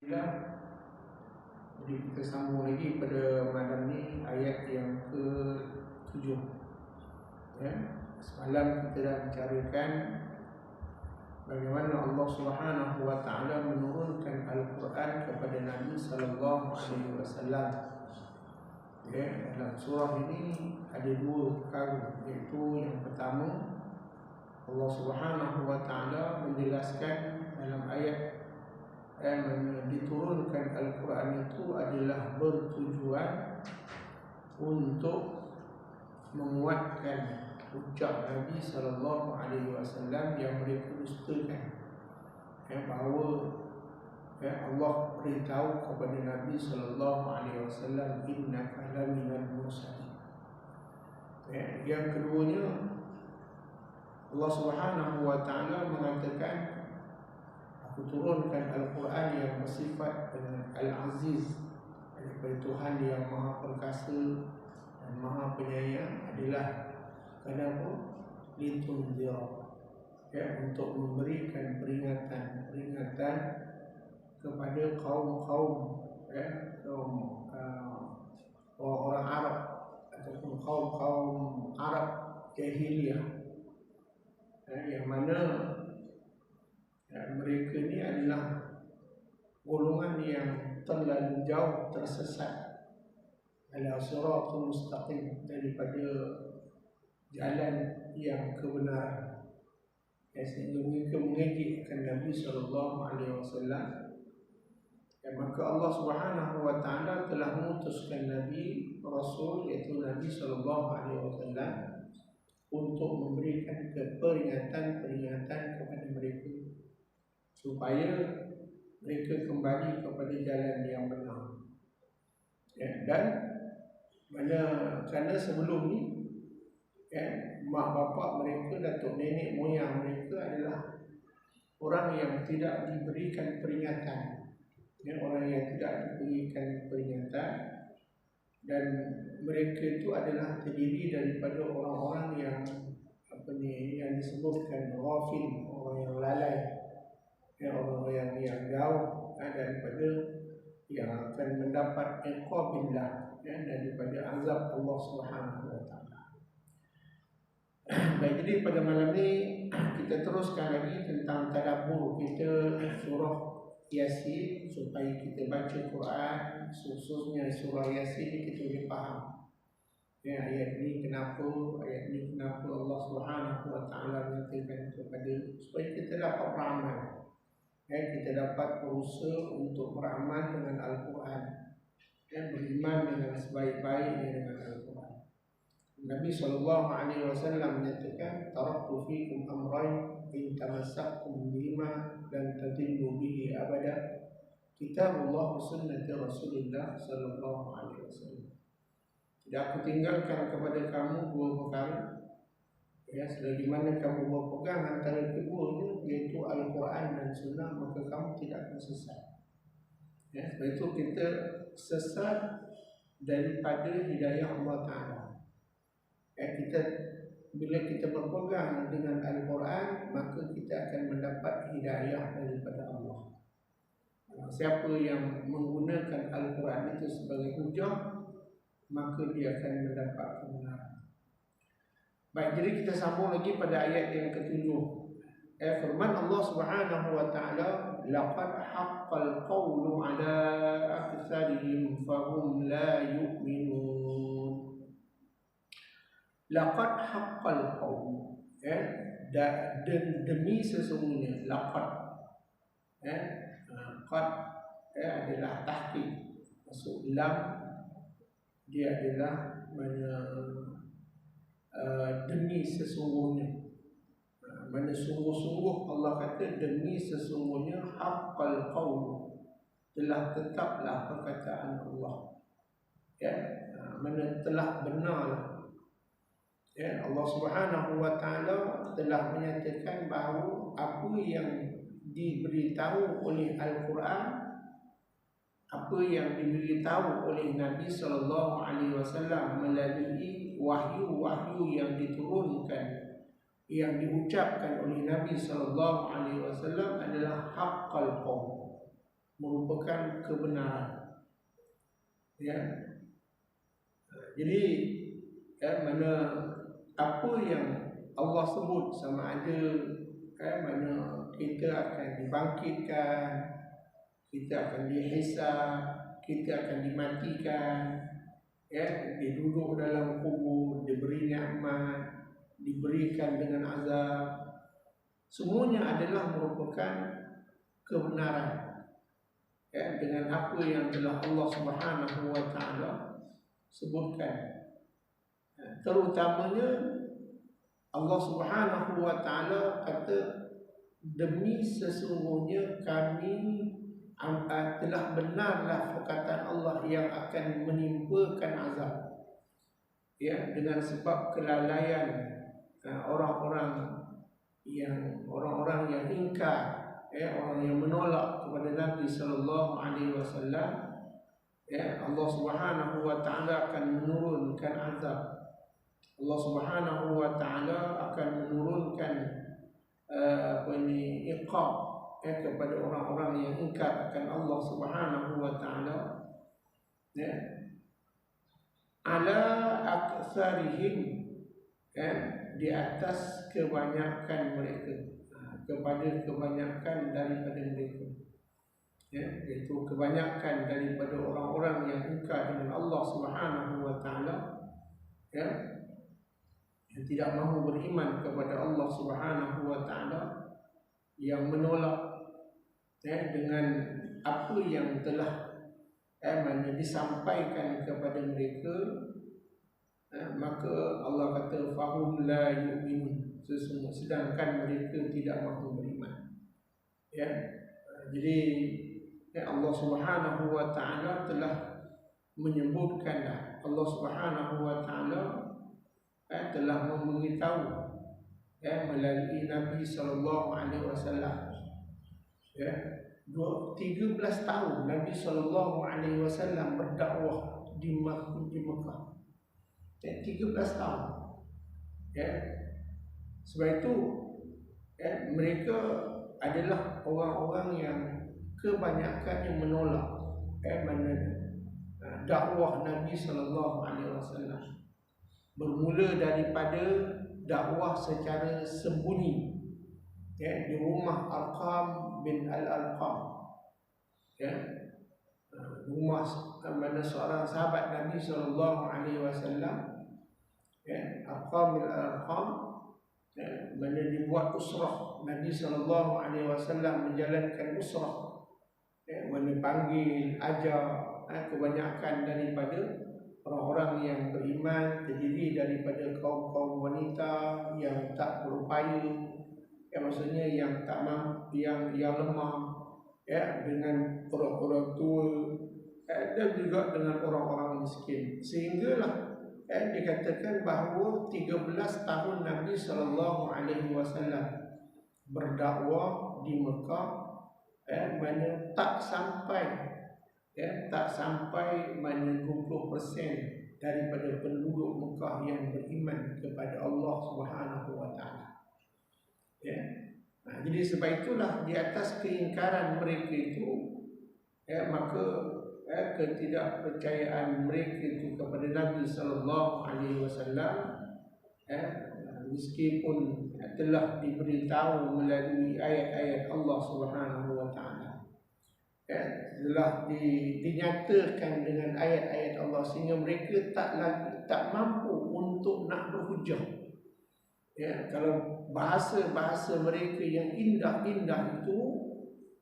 Ya, jadi kita sambung lagi pada malam ni ayat yang ke-7. Ya, semalam kita dah bicarakan bagaimana Allah Subhanahu wa taala menurunkan Al-Quran kepada Nabi sallallahu alaihi wasallam. Ya, dalam surah ini ada dua perkara, iaitu yang pertama Allah Subhanahu wa taala menjelaskan dalam ayat diturunkan Al-Quran itu adalah bertujuan untuk menguatkan ucap Nabi sallallahu alaihi wasallam yang mereka dustakan, bahawa Allah beritahu kepada Nabi sallallahu alaihi wasallam innaka laminal mursalin. Yang keduanya Allah Subhanahu wa taala mengatakan, aku turunkan Al-Quran yang bersifat Al-Aziz, daripada Tuhan yang Maha Perkasa dan Maha Penyayang, adalah kenapa? Litunzira, untuk memberikan peringatan kepada kaum-kaum, orang Arab ataupun kaum-kaum Arab jahiliyah, yang mana mereka ni adalah golongan yang terlalu jauh tersesat ala siratul mustaqim, daripada jalan yang kebenaran, sehingga mereka mengejekkan Nabi sallallahu alaihi wasallam. Dan maka Allah Subhanahu wa taala telah mengutuskan Nabi Rasul, iaitu Nabi sallallahu alaihi wasallam, untuk memberikan peringatan kepada mereka supaya mereka kembali kepada jalan yang benar. Dan kerana sebelum ni mak bapak mereka, datuk nenek moyang mereka adalah orang yang tidak diberikan peringatan, orang yang tidak diberikan peringatan, dan mereka itu adalah terdiri daripada orang-orang yang yang disebutkan ghafil, orang yang lalai, orang yang jauh daripada yang akan mendapat iqabillah, daripada azab Allah Subhanahu wa taala. Baik, jadi pada malam ni kita teruskan lagi tentang tadabbur kita surah Yasin, supaya kita baca Quran, khususnya surah Yasin, kita boleh faham ayat ni kenapa Allah Subhanahu wa taala menyatakan kepada, supaya kita dapat beramal, kita dapat berusaha untuk beramal dengan Al-Quran, beriman dengan sebaik-baiknya dengan Al-Quran. Nabi sallallahu alaihi wasallam menyatakan, taraktu fikum amrayn in tamassaktum bihima dan tadillu bihi abada, kitabullah wa sunnati Rasulillah sallallahu alaihi wasallam. Tidak aku tinggalkan kepada kamu dua perkara, selagi mana kamu berpegang antara keduanya, iaitu Al-Quran dan Sunnah, maka kamu tidak akan sesat. Sebab itu kita sesat daripada hidayah Allah Ta'ala. Bila kita berpegang dengan Al-Quran, maka kita akan mendapat hidayah daripada Allah. Siapa yang menggunakan Al-Quran itu sebagai hujah, maka dia akan mendapat kebenaran. Baik, jadi kita sambung lagi pada ayat yang ke-7. Firman Allah Subhanahu wa taala, laqad haqqal qawlu ala aktsarihim fahum la yu'minun. Laqad haqqal qawlu, dan demi sesungguhnya, laqad qad adalah tahqiq, maksud lam dia adalah demi sesungguhnya, mana sungguh-sungguh Allah kata demi sesungguhnya, haqqal qaul, telah tetaplah perkataan Allah, mana telah benarlah. Allah Subhanahu wa taala telah menyatakan bahawa apa yang diberitahu oleh Al-Quran, apa yang diberitahu oleh Nabi sallallahu alaihi wasallam melalui wahyu-wahyu yang diturunkan, yang diucapkan oleh Nabi sallallahu alaihi wasallam, adalah haqqal qaul, merupakan kebenaran. Ya. Jadi mana apa yang Allah sebut, sama ada mana kita akan dibangkitkan, kita akan dihisab, kita akan dimatikan, diduduk dalam kubur, diberi nikmat, diberikan dengan azab, semuanya adalah merupakan kebenaran. Dengan apa yang telah Allah Subhanahu wa taala sebutkan. Terutamanya Allah Subhanahu wa taala kata, demi sesungguhnya kami telah benarlah perkataan Allah yang akan menimpakan azab. Dengan sebab kelalaian orang-orang yang ingkar, orang yang menolak kepada Nabi sallallahu alaihi wasallam, Allah Subhanahu wa taala akan menurunkan azab. Allah Subhanahu wa taala akan menurunkan iqab kepada orang-orang yang ingkar akan Allah Subhanahu wa taala, ala aktsarihim, di atas kebanyakan mereka, kepada kebanyakan daripada mereka, iaitu kebanyakan daripada orang-orang yang ingkar dengan Allah Subhanahu wa taala, yang tidak mahu beriman kepada Allah Subhanahu wa taala, yang menolak dengan apa yang telah disampaikan kepada mereka, maka Allah kata fahum la yu'minun, sedangkan mereka tidak mahu beriman. Jadi Allah Subhanahu wa taala telah menyebutkan, Allah Subhanahu wa taala telah memberitahu melalui Nabi sallallahu alaihi wasallam. 13 tahun Nabi sallallahu alaihi wasallam berdakwah di Mekah. 13 tahun. Sebab itu mereka adalah orang-orang yang kebanyakan yang menolak dakwah Nabi sallallahu alaihi wasallam. Bermula daripada dakwah secara sembunyi di rumah Arqam bin Al-Alqam, rumah mana seorang sahabat Nabi sallallahu alaihi wasallam, Arqam bin Al-Alqam, mana dibuat usrah. Nabi sallallahu alaihi wasallam menjalankan usrah, mana panggil, ajak kebanyakan daripada orang-orang yang beriman, terdiri daripada kaum-kaum wanita yang tak berupaya, maksudnya yang tak mampu, yang lemah, dengan orang-orang tua, dan juga dengan orang-orang miskin. Sehinggalah dikatakan bahawa 13 tahun Nabi sallallahu alaihi wasallam berdakwah di Mekah, mana tak sampai mana 20% daripada penduduk Mekah yang beriman kepada Allah Subhanahu wa taala. Jadi sebab itulah di atas keingkaran mereka itu, maka ketidakpercayaan mereka itu kepada Nabi sallallahu alaihi wasallam, meskipun telah diberitahu melalui ayat-ayat Allah Subhanahu wa taala, telah dinyatakan dengan ayat-ayat Allah, sehingga mereka tak mampu untuk nak berhujah. Kalau bahasa-bahasa mereka yang indah-indah itu,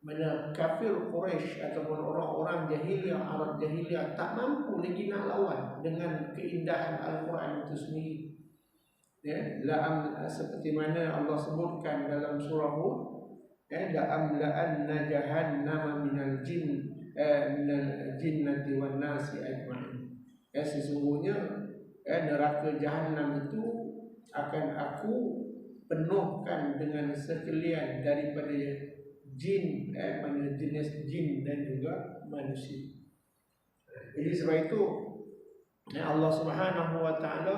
mana kafir Quraisy ataupun orang-orang jahiliyah, Arab jahiliyah tak mampu lagi nak lawan dengan keindahan Al-Quran itu sendiri. Seperti mana Allah sebutkan dalam surah Hud, la'amla'anna jahannama minal jinnati wan nasi ajma'in. Sesungguhnya neraka Jahannam itu akan aku penuhkan dengan sekalian daripada jin, jenis jin dan juga manusia. Jadi sebab itu Allah Subhanahu wa taala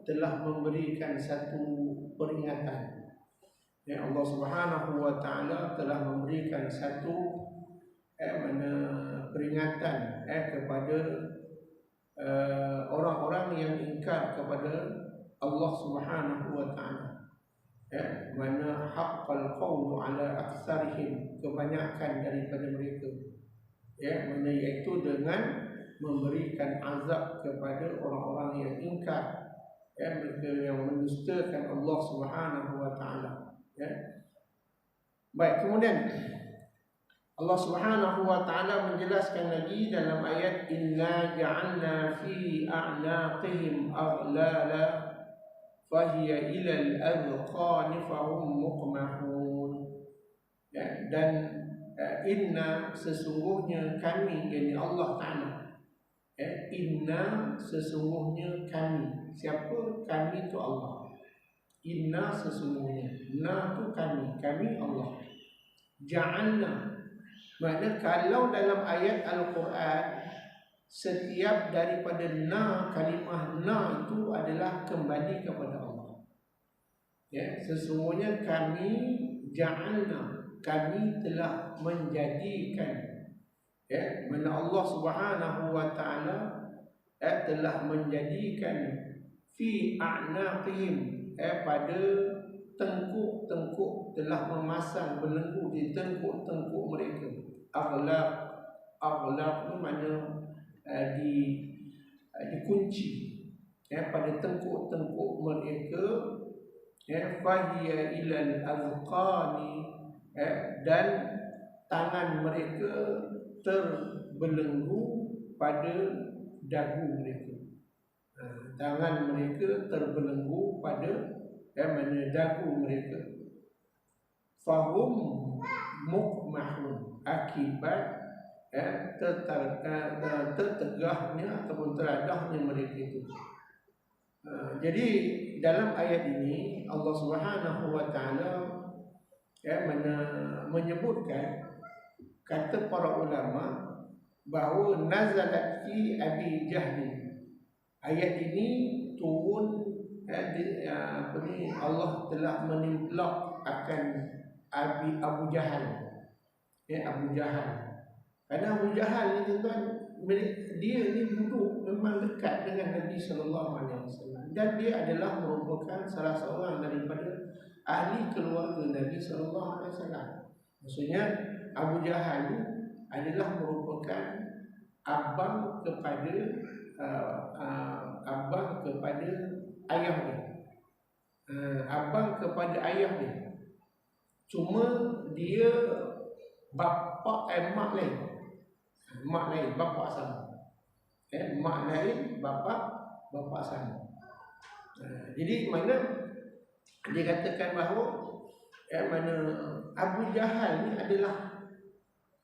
telah memberikan satu peringatan. Allah Subhanahu wa taala telah memberikan satu mana peringatan kepada orang-orang yang ingkar kepada Allah Subhanahu wa taala. Mana haqqal qawlu ala aktsarihim, kebanyakan daripada mereka. Mana iaitu dengan memberikan azab kepada orang-orang yang ingkar, mereka yang mendustakan Allah Subhanahu wa taala. Baik, kemudian Allah Subhanahu wa taala menjelaskan lagi dalam ayat inna ja'alna fi a'naqihim aghlala fahiya ila al-adqani fahum muqmahun. Dan inna, sesungguhnya kami, yakni Allah Ta'ala. Inna, sesungguhnya kami. Siapa? Kami itu Allah. Inna, sesungguhnya. Na itu kami. Kami Allah. Ja'alna, maknanya kalau dalam ayat Al-Quran setiap daripada na, kalimah na itu adalah kembali kepada Allah. Sesungguhnya kami ja'alna, kami telah menjadikan, mana Allah Subhanahu wa taala telah menjadikan fi a'naqihim, pada tengkuk-tengkuk, telah memasang belenggu di tengkuk-tengkuk mereka. Aghlaq ni mana dikunci pada tengkuk-tengkuk mereka. Fahiya ilal azqani, dan tangan mereka terbelenggu pada dagu mereka. Tangan mereka terbelenggu pada mana dagu mereka. Fahum muqmahun, akibat tertegahnya ataupun teradahnya mereka itu. Jadi dalam ayat ini Allah Subhanahu wa taala menyebutkan, kata para ulama, bahawa nazalat fi Abi Jahl. Ayat ini turun, Allah telah menimplak akan Abu Jahal. Abu Jahal. Karena Abu Jahal ni tuan-tuan, dia ni duduk memang dekat dengan Nabi sallallahu alaihi wasallam, dan dia adalah merupakan salah seorang daripada ahli keluarga Nabi sallallahu alaihi wasallam. Maksudnya Abu Jahal ni adalah merupakan abang kepada ayah dia. Abang kepada ayah dia. Cuma dia mak lain. Mak lain, bapa sama. Mak lain, bapa sama. Jadi mana dia katakan bahawa mana Abu Jahal ni adalah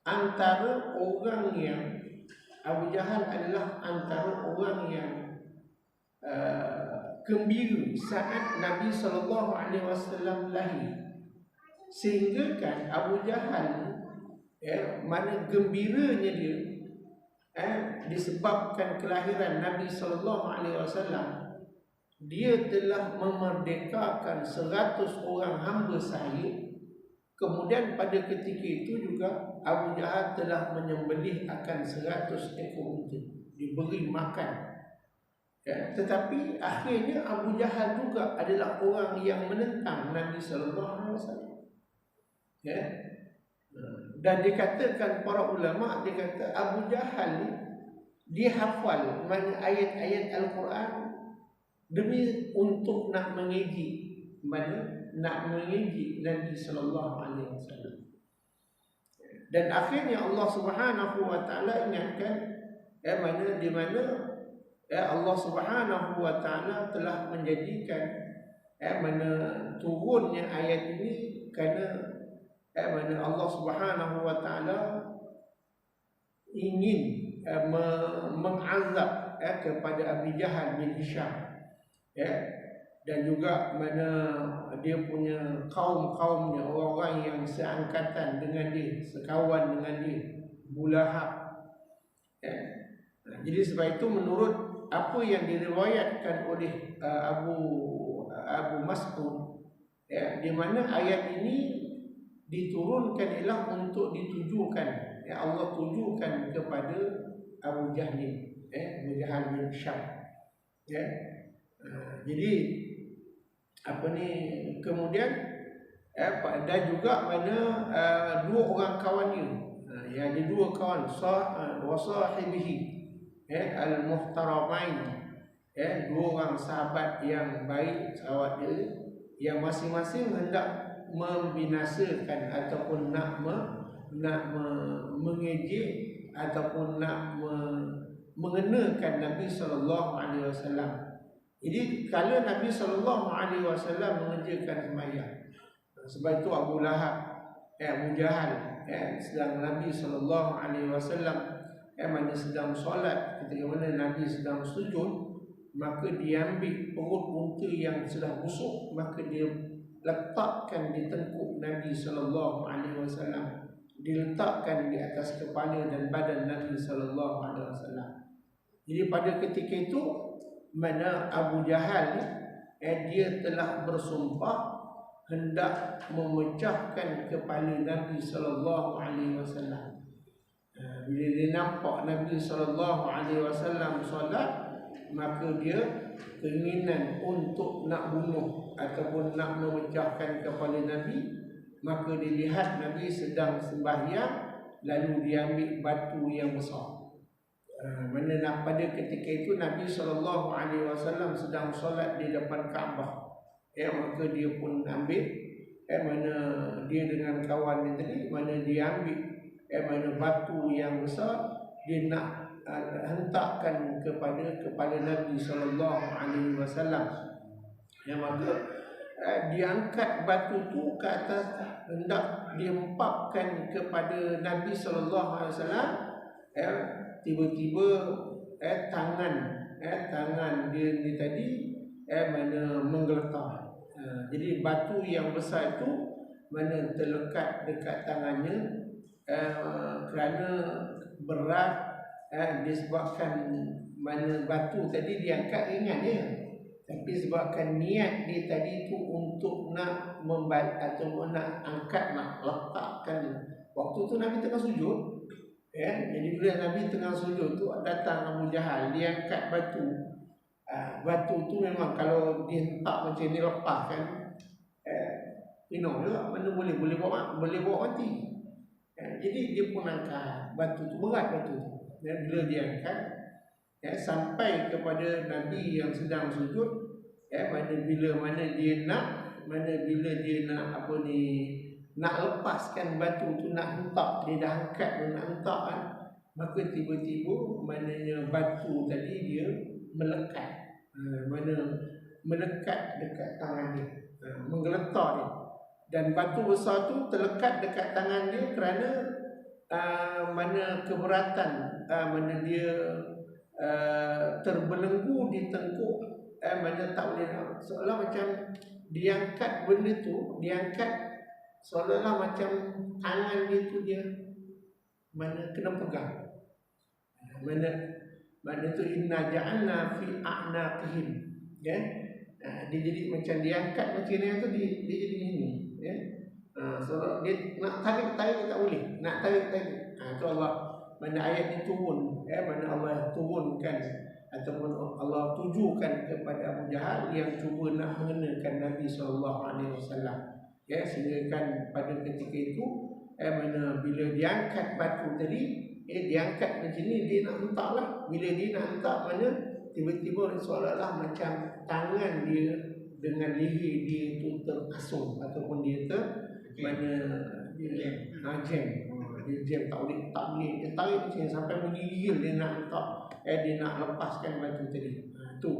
antara orang yang gembira saat Nabi sallallahu alaihi wasallam lahir. Sehingga kan Abu Jahal mana gembiranya dia disebabkan kelahiran Nabi sallallahu alaihi wasallam, dia telah memerdekakan 100 orang hamba sahih. Kemudian pada ketika itu juga Abu Jahal telah menyembelih akan 100 ekor unta, diberi makan. Tetapi akhirnya Abu Jahal juga adalah orang yang menentang Nabi sallallahu alaihi wasallam. Dan dikatakan para ulama, dia kata Abu Jahal ni dia hafal mana ayat-ayat Al-Quran demi untuk nak mengejek Nabi sallallahu alaihi wasallam. Dan akhirnya Allah Subhanahu wa taala ingatkan di mana Allah Subhanahu wa taala telah menjadikan mana turunnya ayat ini kerana mana Allah Subhanahu wa taala ingin mengazab kepada Abi Jahal bin Hisham, dan juga mana dia punya kaum-kaumnya, orang-orang yang seangkatan dengan dia, sekawan dengan dia, Abu Lahab. Jadi sebab itu menurut apa yang diriwayatkan oleh Abu Mas'ud, di mana ayat ini diturunkan ialah untuk ditujukan Allah tujukan kepada Abu Jahal, Abu Jahal bin Syam. Jadi kemudian dan juga mana dua orang kawan dia. Yang ada dua kawan, wasahibihi al-muhtaramain, dua orang sahabat yang baik, sahabat dia yang masing-masing hendak membinasakan ataupun nak mengejek ataupun nak mengenakan Nabi sallallahu alaihi wasallam. Jadi kalau Nabi sallallahu alaihi wasallam mengerjakan sembahyang, sebab itu Abu Lahab, Abu Jahal, sedang Nabi sallallahu alaihi wasallam mana sedang solat, ketika mana Nabi sedang sujud, maka dia ambil perut unta yang sudah busuk, maka dia letakkan di tengkuk Nabi sallallahu alaihi wasallam, diletakkan di atas kepala dan badan Nabi sallallahu alaihi wasallam. Jadi pada ketika itu mana Abu Jahal dia telah bersumpah hendak memecahkan kepala Nabi sallallahu alaihi wasallam. Bila dia nampak Nabi sallallahu alaihi wasallam solat, maka dia keinginan untuk nak bunuh ataupun nak memecahkan kepala Nabi. Maka dilihat Nabi sedang sembahyang, lalu dia ambil batu yang besar. Mana pada ketika itu Nabi sallallahu alaihi wasallam sedang solat di depan Kaabah. Maka dia pun ambil mana dia dengan kawan dia tadi, mana dia ambil mana batu yang besar, dia nak hentakkan kepada kepala Nabi sallallahu alaihi wasallam. Maka diangkat batu tu ke atas, hendak diempapkan kepada Nabi sallallahu alaihi wasallam. Tiba-tiba tangan dia ni tadi mana menggeletar. Jadi batu yang besar itu mana terlekat dekat tangannya kerana berat, disebabkan mana batu tadi diangkat ringan dia, tapi sebabkan niat dia tadi itu untuk nak atau nak angkat, nak letakkan. Waktu tu Nabi tengah sujud, jadi bila Nabi tengah sujud tu datang Abu Jahal, dia angkat batu. Batu tu memang kalau dihentak macam ni lepas kan, juga mana boleh bawa mati. Jadi dia pun angkat batu tu, berat batu tu. Dan bila dia angkat sampai kepada Nabi yang sedang sujud, bila dia nak nak lepaskan batu tu, nak hentak, dia dah angkat, dia nak hentak kan, maka tiba-tiba mananya batu tadi dia melekat dekat tangan dia, menggeletar dia. Dan batu besar tu terlekat dekat tangan dia kerana mana keberatan, mana dia terbelenggu di tengkuk, mana tak boleh, seolah macam diangkat benda tu, diangkat seolah-olah macam tangan dia tu dia mana kena pegang. Mana tu inna ja'alna fi a'naqihim, dia jadi macam diangkat macam ni tu, dia jadi ini. So dia nak tarik tak boleh, nak tarik. Tu Allah mana ayat ni turun, mana Allah turunkan ataupun Allah tujukan kepada Abu Jahal yang cuba nak mengenakan Nabi SAW. Sehingga kan pada ketika itu mana bila diangkat batu tadi, diangkat macam ni, dia nak hentak lah. Bila dia nak hentak, mana tiba-tiba seolah-olah macam tangan dia dengan leher dia tu terasung ataupun dia mana dia jam, tak boleh dia tarik macam ni sampai menggigil, dia nak hentak, dia nak lepaskan batu tadi. Tu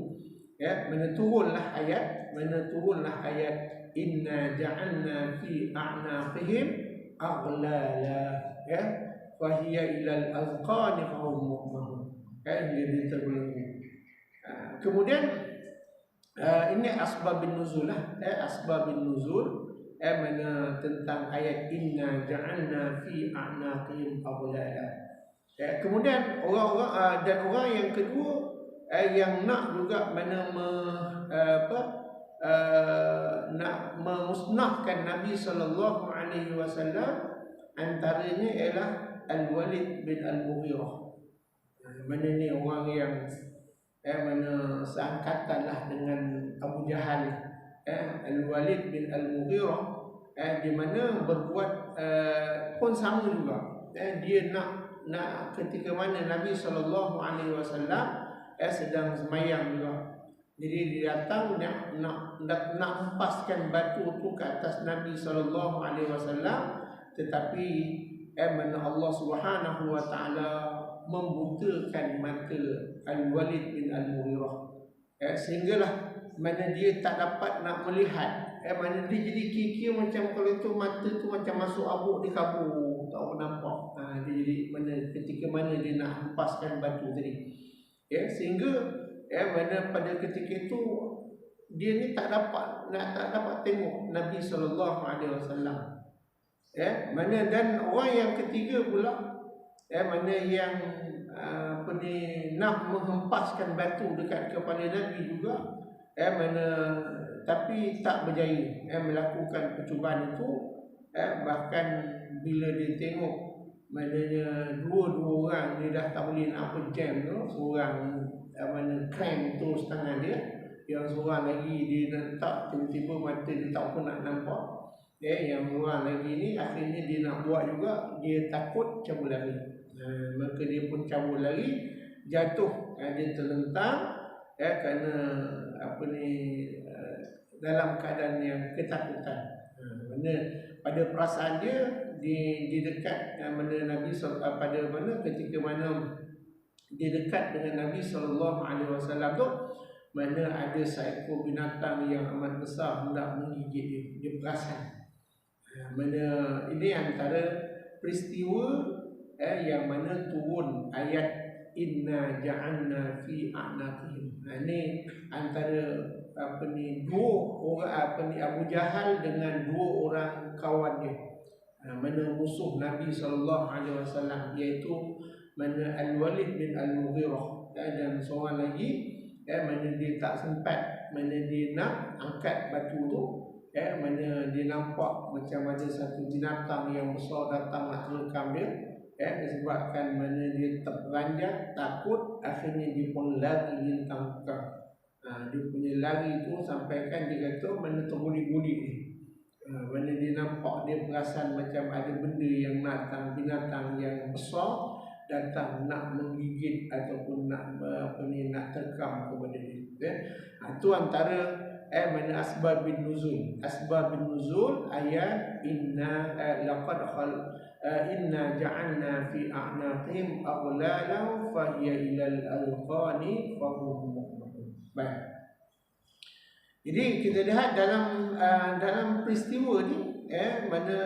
mana turunlah ayat inna ja'alna fi a'naqihim aghlala fahiya ilal azqani fahum muqmahun. Dia terbelenggu. Kemudian ini asbabun nuzul lah, asbabun nuzul mana tentang ayat inna ja'alna fi a'naqihim aghlala. Kemudian orang dan orang yang kedua yang nak juga mana nak memusnahkan Nabi sallallahu alaihi wasallam, antaranya ialah Al-Walid bin Al-Mughirah. Mana ni orang yang mana seangkatan lah dengan Abu Jahal. Al-Walid bin Al-Mughirah di mana berbuat pun sama juga. Dia nak ketika mana Nabi SAW sedang semayang juga. Jadi dia datang nak hempaskan batu tu ke atas Nabi SAW, tetapi mana Allah Subhanahu Wa Taala membutakan mata Al-Walid bin Al-Mughirah, sehinggalah mana dia tak dapat nak melihat, mana dia jadi kikir macam kalau itu mata tu macam masuk abuk di kabur, tak nampak. Dia jadi mana ketika mana dia nak hempaskan batu tadi, sehingga mana pada ketika itu dia ni tak dapat tengok Nabi SAW. Mana dan orang yang ketiga pula, mana yang nak menghempaskan batu dekat kepala Nabi juga, mana tapi tak berjaya melakukan percubaan itu. Bahkan bila dia tengok maknanya dua-dua orang dia dah tak boleh nak jam tu, seorang mana cramp terus tangan dia, yang seorang lagi dia letak tiba-tiba mata dia tak pun nak nampak. Yang seorang lagi ni akhirnya dia nak buat juga, dia takut cabut lari. Maka dia pun cabut lari, jatuh, dia terlentang kerana dalam keadaan yang ketakutan. Mana pada perasaan dia di dekat mana Nabi pada mana ketika mana dia dekat dengan Nabi SAW tu, mana ada seekor binatang yang amat besar hendak menggigit dia. Dia perasan. Mana ini antara peristiwa yang mana turun ayat inna ja'alna fi a'naqihim. Ini antara dua orang Abu Jahal dengan dua orang kawan dia, mana musuh Nabi SAW, iaitu mana Al-Walid bin Al-Mughirah, dan seorang lagi mana dia tak sempat, mana dia nak angkat batu tu, mana dia nampak macam ada satu binatang yang besar datang nak merekam dia, disebabkan mana dia terperanjat takut, akhirnya dia pun lari lintang buka. Dia punya lari tu sampaikan dia kata mana terguling-guling ni. Mana dia nampak, dia perasan macam ada benda yang datang, binatang yang besar datang nak menggigit ataupun nak nak terkam kepada dia. Itu antara mana asbab bin nuzul. Asbab bin nuzul ayat inna ja'alna fi a'naqihim aghlalan fa hiya ilal alqani fa hum muqmadun. Baik. Jadi kita lihat dalam peristiwa ni, mana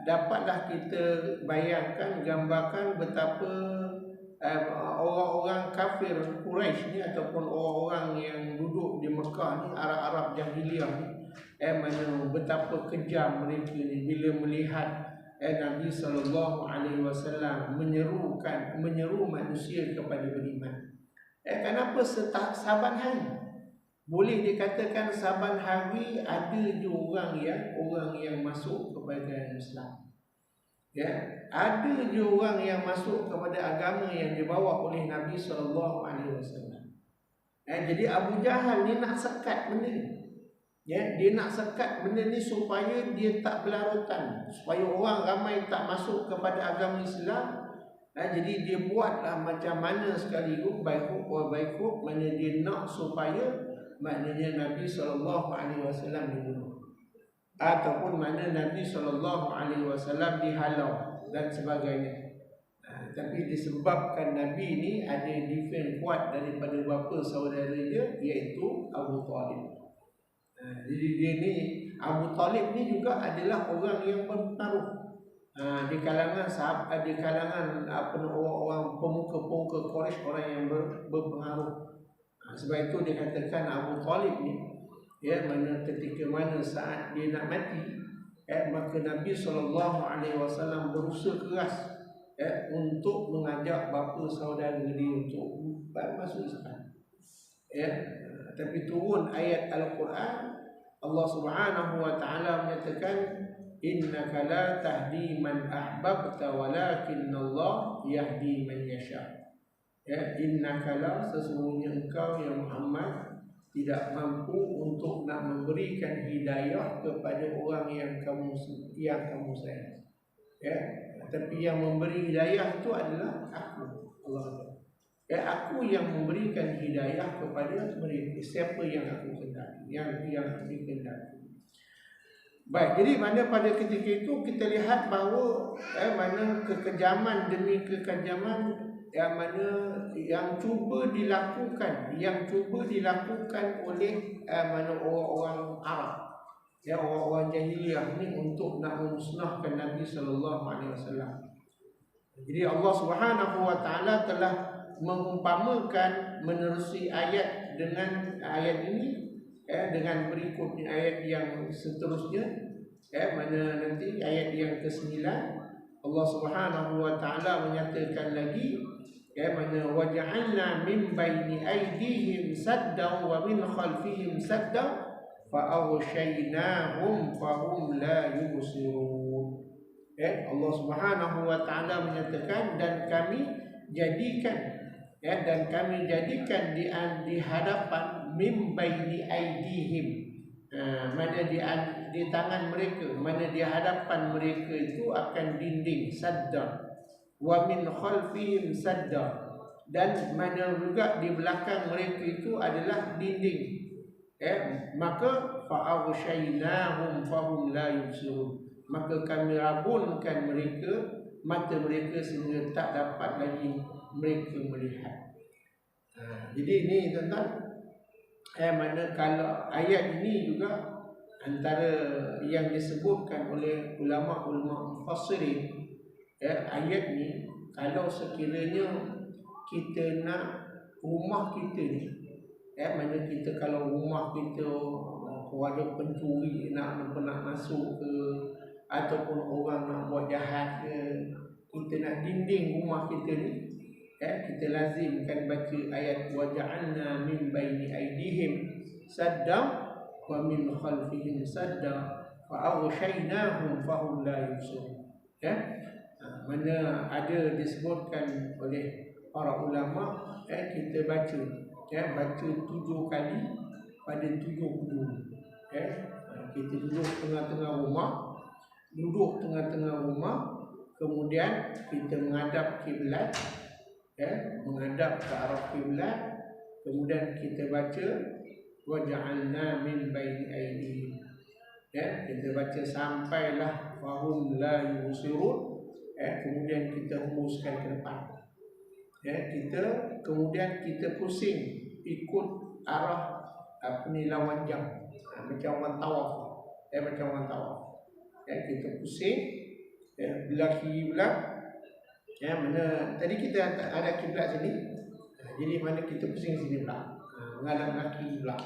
dapatlah kita bayangkan, gambarkan betapa orang-orang kafir Quraisy ni ataupun orang-orang yang duduk di Mekah ni, Arab-Arab jahiliah ni, mana betapa kejam mereka ni bila melihat Nabi SAW menyeru manusia kepada beriman. Kenapa saban hari? Boleh dikatakan saban hari ada je orang yang masuk kepada Islam. Ada je orang yang masuk kepada agama yang dibawa oleh Nabi SAW. Jadi Abu Jahal ni nak sekat benda ni. Dia nak sekat benda ni supaya dia tak berlarutan, supaya orang ramai tak masuk kepada agama Islam. Jadi dia buatlah macam mana sekaligus, baik mana dia nak supaya maknanya Nabi SAW dibunuh, ataupun mana Nabi SAW dihalau dan sebagainya. Tapi disebabkan Nabi ni ada defend kuat daripada bapa saudara dia, iaitu Abu Talib. Jadi dia ni, Abu Talib ni juga adalah orang yang berpengaruh di kalangan sahabat, di kalangan orang-orang pemuka-pemuka Quraisy, orang yang berpengaruh. Sebab itu dikatakan Abu Talib ni, mana ketika mana saat dia nak mati, maka Nabi SAW berusaha keras untuk mengajak bapa saudara dia untuk masuk Islam. Tapi turun ayat Al-Quran, Allah Subhanahu Wa Taala menyatakan innaka la tahdi man ahbabta walakinnallah yahdi man yasha. Ya, innaka la, sesungguhnya engkau ya Muhammad tidak mampu untuk nak memberikan hidayah kepada orang yang kamu sayang. Ya, tapi yang memberi hidayah itu adalah aku, Allah. Ya, aku yang memberikan hidayah kepada mereka, siapa yang aku kehendaki, yang dikehendaki. Baik, jadi mana pada ketika itu kita lihat bahawa mana kekejaman demi kekejaman yang mana yang cuba dilakukan oleh mana orang-orang Arab, ya, orang-orang jahiliyah ni untuk nak memusnahkan Nabi sallallahu alaihi wasallam. Jadi Allah Subhanahu wa taala telah mengumpamakan menerusi ayat dengan ayat ini, dengan berikutnya ayat yang seterusnya, mana nanti ayat yang ke-9 Allah Subhanahu wa taala menyatakan lagi, mana waja'alna min baini aydihim saddan wa min khalfihim saddan fa aghshaynahum fahum la yubsirun. Allah Subhanahu wa taala menyatakan, dan kami jadikan di hadapan min baini aydihim, mana di tangan mereka, mana di hadapan mereka itu akan dinding sadda, wa min khalfihim sadda, dan mana juga di belakang mereka itu adalah dinding. Maka fa'aghshaynahum fahum la yubsirun, maka kami rabunkan mereka, mata mereka sehingga tak dapat lagi mereka melihat. Jadi ini tentang mana kalau ayat ini juga antara yang disebutkan oleh ulama-ulama mufassirin, ayat ni kalau sekiranya kita nak rumah kita ni, mana kita kalau rumah kita ada pencuri nak masuk ke, ataupun orang nak buat jahat ke, kita nak dinding rumah kita ni, kita lazimkan baca ayat waja'alna min baini aydihim sadda wa min khalfihim sadda fa aghshaynahum fahum la yubsirun. Mana ada disebutkan oleh para ulama, kita baca 7 kali pada 7 hujung. Kita duduk tengah-tengah rumah, kemudian kita menghadap kiblat, menghadap ke arah kiblat, kemudian kita baca waja'alna min baini aydihim, kita baca sampailah fahum la yubsirun, kemudian kita hembuskan ke depan, kemudian kita pusing ikut arah lawan jam, macam orang tawaf, kita pusing belah kiri belah. Mana tadi kita ada kiblat sini, jadi mana kita pusing sini pula, menghadap kaki pula,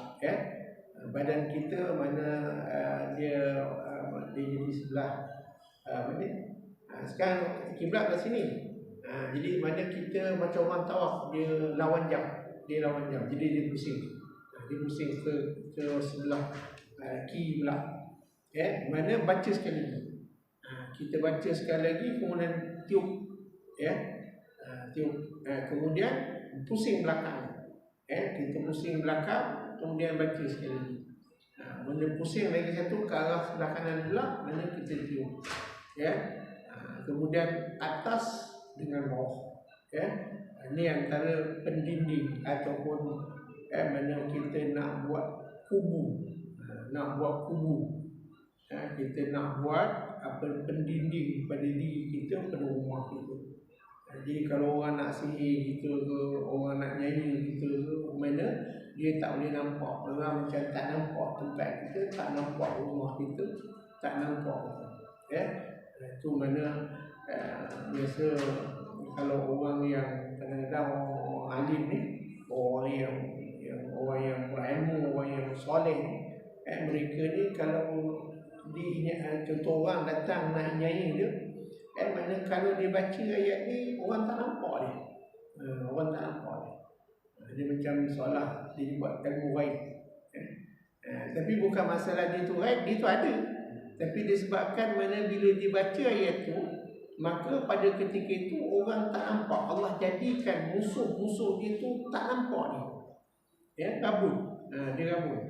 badan kita mana dia jadi sebelah mana. Sekarang kiblat kat sini, jadi mana kita macam orang tawaf, dia lawan jam, jadi dia pusing, ke sebelah kiri pula. Mana baca sekali lagi, kita baca sekali lagi, kemudian tiup, kemudian pusing belakang, kita pusing belakang, kemudian baca sekali lagi. Mana pusing lagi satu ke arah sebelah kanan pula, mana kita tiup, kemudian atas dengan bawah. Ini antara pendinding ataupun mana kita nak buat kubu, kita nak buat pendinding pada diri kita, pada rumah kita. Jadi kalau orang nak sihir kita ke, orang nak nyanyi kita ke, mana dia tak boleh nampak, orang macam tak nampak tempat kita, tak nampak rumah kita, tak nampak kita. Itu mana biasa kalau orang yang kadang-kadang orang alim ni, orang yang berilmu, orang yang soleh ni, mereka ni kalau contoh orang datang nak nyanyi dia, mana kalau dia baca ayat ni orang tak nampak dia, dia macam seolah dia buat ilmu ghaib. Tapi bukan masalah dia tu ghaib, dia tu ada, Tapi disebabkan mana bila dibaca ayat tu, maka pada ketika itu orang tak nampak. Allah jadikan musuh-musuh dia tu tak nampak ni. Ya, kabur. Dia kabur.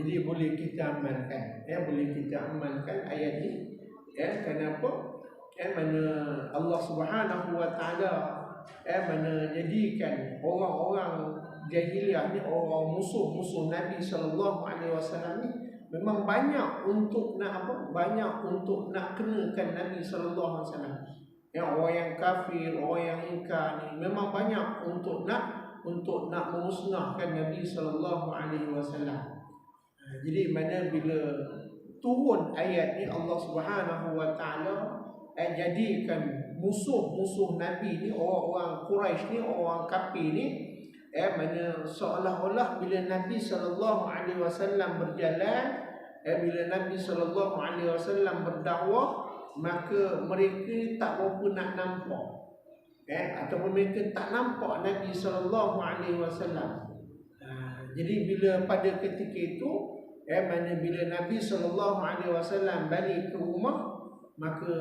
Jadi boleh kita amalkan. Boleh kita amalkan ayat ni. Kenapa? Mana Allah Subhanahu Wa Taala mana jadikan orang-orang jahiliah ni, orang musuh-musuh Nabi sallallahu alaihi wasallam ni memang banyak untuk nak apa? Banyak untuk nak kenakan Nabi sallallahu alaihi wasallam. Orang yang kafir, orang yang ingkar ni memang banyak untuk nak memusnahkan Nabi sallallahu alaihi wasallam. Jadi mana bila turun ayat ni, Allah Subhanahu Wa Taala jadikan musuh-musuh Nabi ni, orang-orang Quraisy ni, orang kafir ni, mana seolah-olah bila Nabi sallallahu alaihi wasallam berjalan, bila Nabi sallallahu alaihi wasallam berdakwah, maka mereka tak berapa nak nampak, ataupun mereka tak nampak Nabi sallallahu alaihi wasallam. Jadi bila pada ketika itu, mana bila Nabi sallallahu alaihi wasallam balik ke rumah, maka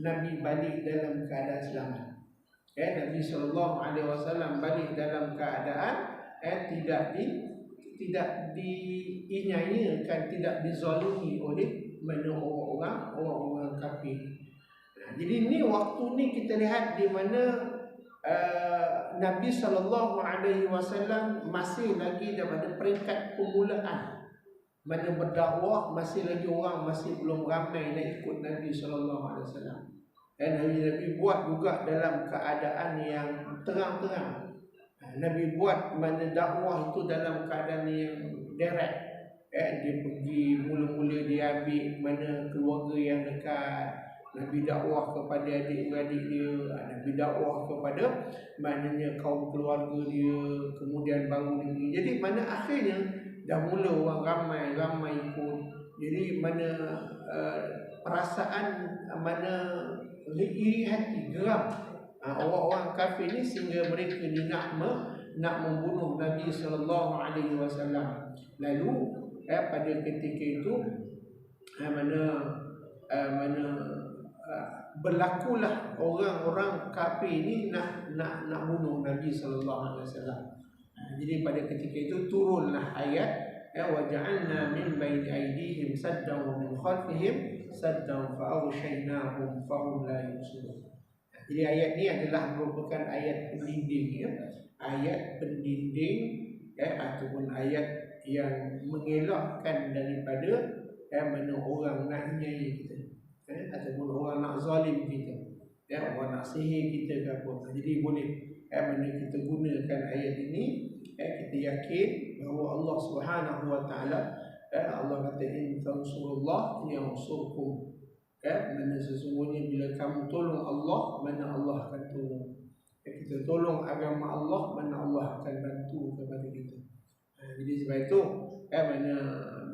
Nabi balik dalam keadaan selamat. Nabi sallallahu alaihi wasallam balik dalam keadaan tidak diinyayakan, tidak dizalimi oleh mana orang-orang kafir. Jadi ni waktu ni kita lihat di mana Nabi sallallahu alaihi wasallam masih lagi daripada peringkat permulaan. Mana berdakwah masih lagi orang masih belum ramai nak ikut Nabi sallallahu alaihi wasallam. Dan Nabi buat juga dalam keadaan yang terang-terang. Nabi buat mana dakwah itu dalam keadaan yang direct. Dia pergi mula-mula dia ambil mana keluarga yang dekat. Nabi dakwah kepada adik-beradik dia, Nabi dakwah kepada maknanya kaum keluarga dia, kemudian baru Nabi. Jadi mana akhirnya dah mula orang ramai ikut. Jadi mana perasaan mana iri hati, geram orang-orang kafir ni, sehingga mereka ni nak membunuh Nabi sallallahu alaihi wasallam. Lalu pada ketika itu berlakulah orang-orang kafir ni nak bunuh Nabi sallallahu alaihi wasallam. Jadi pada ketika itu turunlah ayat waja'alna min baini aydihim saddan wa min khalfihim saddan fa'aghshaynahum fahum la yubsirun. Jadi ayat ni adalah merupakan ayat pendinding, ayat pendinding ataupun ayat yang mengelakkan daripada mana orang nak nyai kita, ataupun orang nak zalim kita, orang nak sihir kita ke apa. Jadi boleh mana kita gunakan ayat ini, kita yakin bahawa Allah Subhanahu Wa Taala, Allah kata in tansurullah yansurkum, mana sesungguhnya bila kamu tolong Allah, mana Allah akan tolong. Kita tolong agama Allah, mana Allah akan bantu kepada kita. Jadi sebab itu mana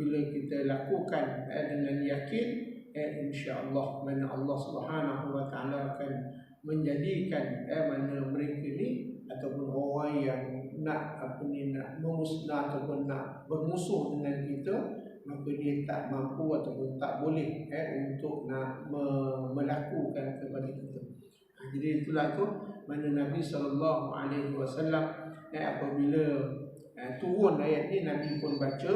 bila kita lakukan dengan yakin, insya-Allah mana Allah Subhanahu Wa Taala akan menjadikan mana mereka ni ataupun orang yang nak nak memusnah ataupun nak bermusuh dengan kita, maka dia tak mampu ataupun tak boleh untuk nak melakukan kepada kita. Jadi itulah tu mana Nabi sallallahu alaihi wasallam apabila turun ayat ni, Nabi pun baca.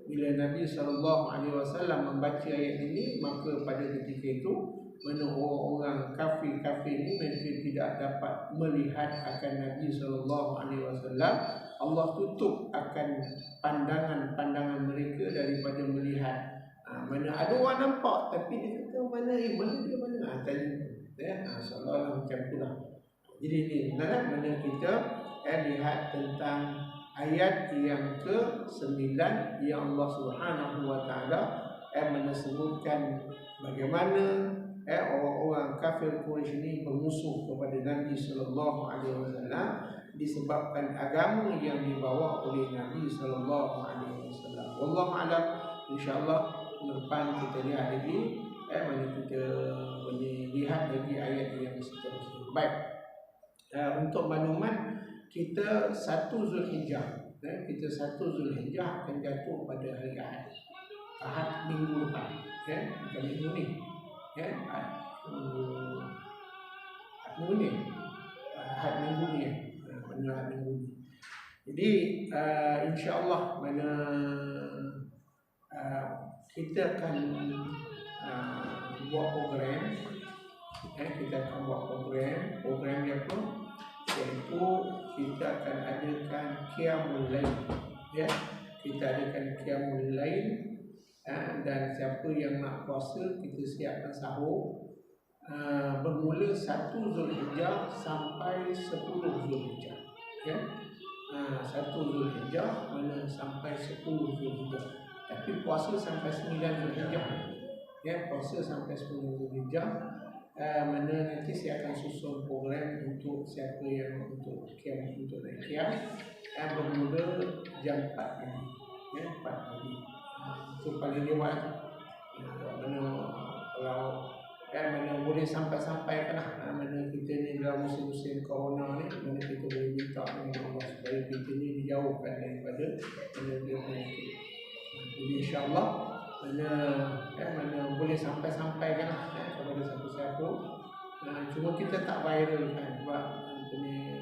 Bila Nabi sallallahu alaihi wasallam membaca ayat ini, maka pada ketika itu mana orang-orang kafir ni mereka tidak dapat melihat akan Nabi sallallahu alaihi wasallam. Allah tutup akan pandangan mereka daripada melihat. Mana ada orang nampak tapi dia kata mana dia tadi seolah-olah macam itulah. Jadi ni mana kita lihat tentang ayat yang ke-9 yang Allah Subhanahu Wa Taala menyebutkan bagaimana orang-orang kafir Quraisy ini bermusuh kepada Nabi sallallahu alaihi wasallam disebabkan agama yang dibawa oleh Nabi sallallahu alaihi wasallam. Wallahu a'lam. Insya-Allah depan kita lihat lagi mana kita boleh lihat lagi ayat yang seterusnya. Baik. Untuk maklumat, kita 1 Zulhijjah. Kita 1 Zulhijjah akan jatuh pada hari Ahad. Ahad minggu depan, ya, bukan minggu ni, ya, minggu ni, Ahad minggu ni, Ahad minggu ni. Jadi insya-Allah mana kita akan buat program, kita akan buat program yang apa? Iaitu kita akan adakan qiyamul lail, ya. Kita adakan qiyamul lail, dan siapa yang nak puasa kita siapkan sahur bermula 1 Zulhijjah sampai 10 Zulhijjah, ya. 1 Zulhijjah mana sampai 10 Zulhijjah. Tapi puasa sampai 9 Zulhijjah, ya, puasa sampai 10 Zulhijjah. Mana nanti saya akan susun program untuk siapa yang untuk naik qiyam, bermula jam 4 pagi, ya, 4 pagi. Itu paling lewat. Mana kalau mana boleh sampai kan, mana kita ni dalam musim-musim corona ni, mana kita boleh minta dengan Allah supaya kita ni dijauhkan daripada penyakit. Jadi insya-Allah mana boleh sampai kan kepada siapa-siapa. Cuma kita tak viral kan, sebab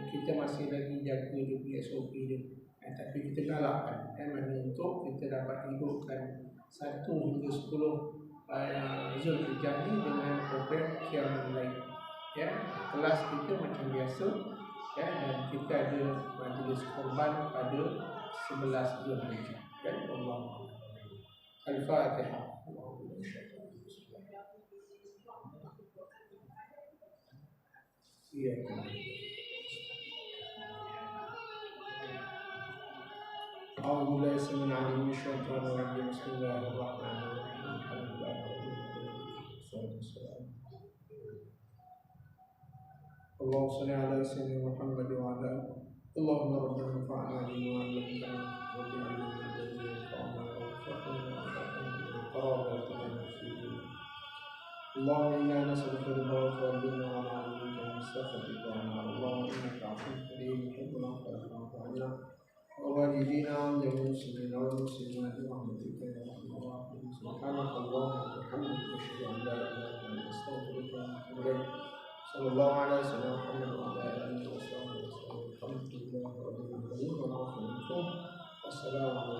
kita masih lagi jaga dia punya SOP dia. Tapi kita galakkan mana untuk kita dapat hidupkan 1 hingga 10 Zulhijjah ni dengan program qiyamul lail, ya. Kelas kita macam biasa, ya, dan kita ada majlis korban pada 11 Zulhijjah, ya. Allah Al-Fatihah. Iya. أعوذ بالله السميع العليم من الشيطان الرجيم بسم الله الرحمن الرحيم الحمد لله رب العالمين والصلاة والسلام اللهم صل على سيدنا محمد وعلى اللهم ربنا انفعنا بما علمتنا واجعلنا من الذين ينفعنا وارزقنا قرابتنا المسلمين اللهم إنا نسألك رضاك والجنة ونعوذ بك من سخطك والنار اللهم إنك عفو كريم تحب العفو فاعف عنا ووالدينا وجميع المسلمين والمسلمات برحمتك يا ارحم الراحمين سبحانك اللهم وبحمدك اشهد ان لا اله الا انت استغفرك واتوب اليك صلى الله على سيدنا محمد وعلى اله وصحبه وسلم الحمد لله رب العالمين والعافيه منكم والسلام عليكم.